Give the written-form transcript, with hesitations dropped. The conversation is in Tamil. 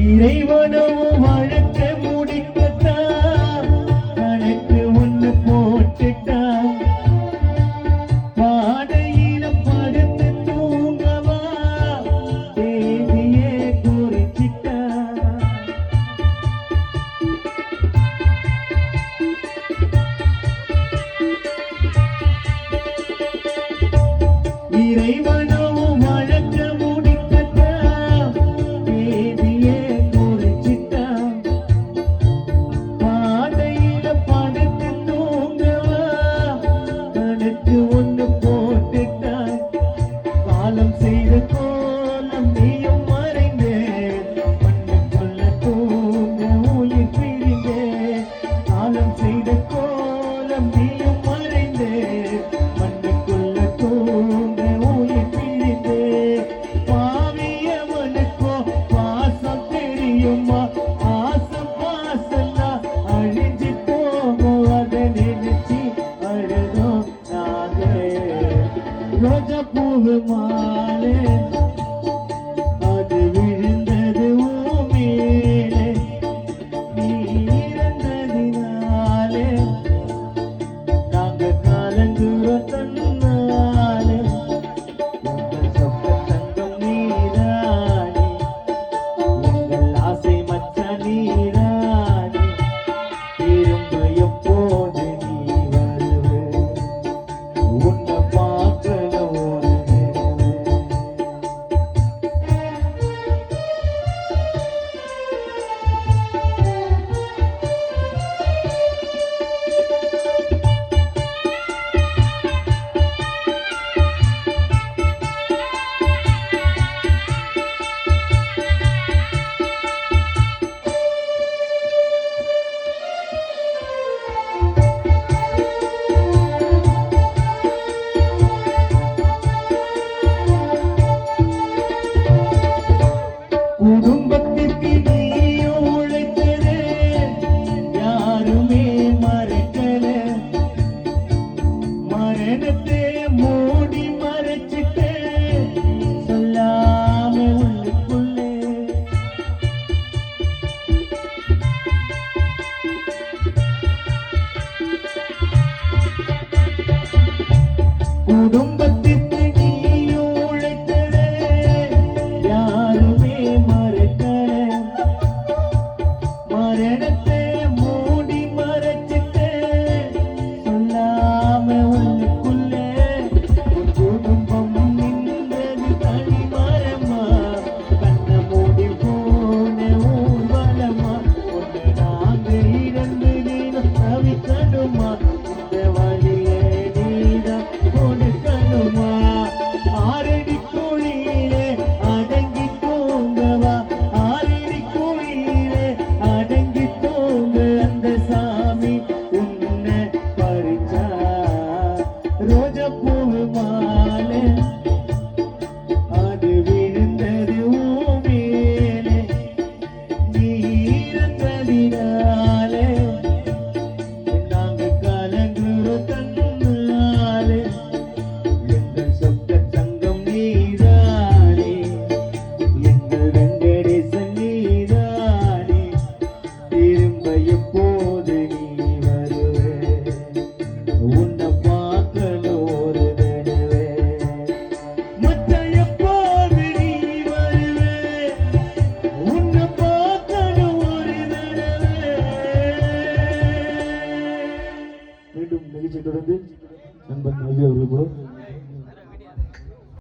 இறைவனும் வழக்க முடிக்கத்தான் கணக்கு ஒண்ணு போட்டுட்டான். பாடையில படுத்து தூங்கவா தேவியே குறிச்சிட்டான். இறைவனும் வழக்க ரோஜா பூவு மாலே அது விழுந்தது மேலே நீ இறந்ததினாலே நாங்க காலங்குற தன்னாலே சொக்க தங்கம் நீராணி எங்கள் ஆசை மச்ச நீராணி திரும்ப எப்போது நீ வருவே உன்னை குடும்பத்திற்கு நீயும் உழைத்தது யாருமே மறக்கல. மரணத்தை மூடி மறைச்சிட்டு சொல்லாம உள்ளுக்குள்ளே குடும்பத்திற்கு ரோஜா பூவு மாலே அது விழுந்தது மேலே நீ இறந்ததினாலே நாங்க கலங்குற தன்னாலே எங்கள் சொக்க தங்கம் நீதானே எங்கள் வெங்கடேசன் நீதானே திரும்ப எப்போது நீ வருவே உன்னை மீண்டும் நிகழ்ச்சி தொடர்ந்து நண்பன் அவர்கள் கூட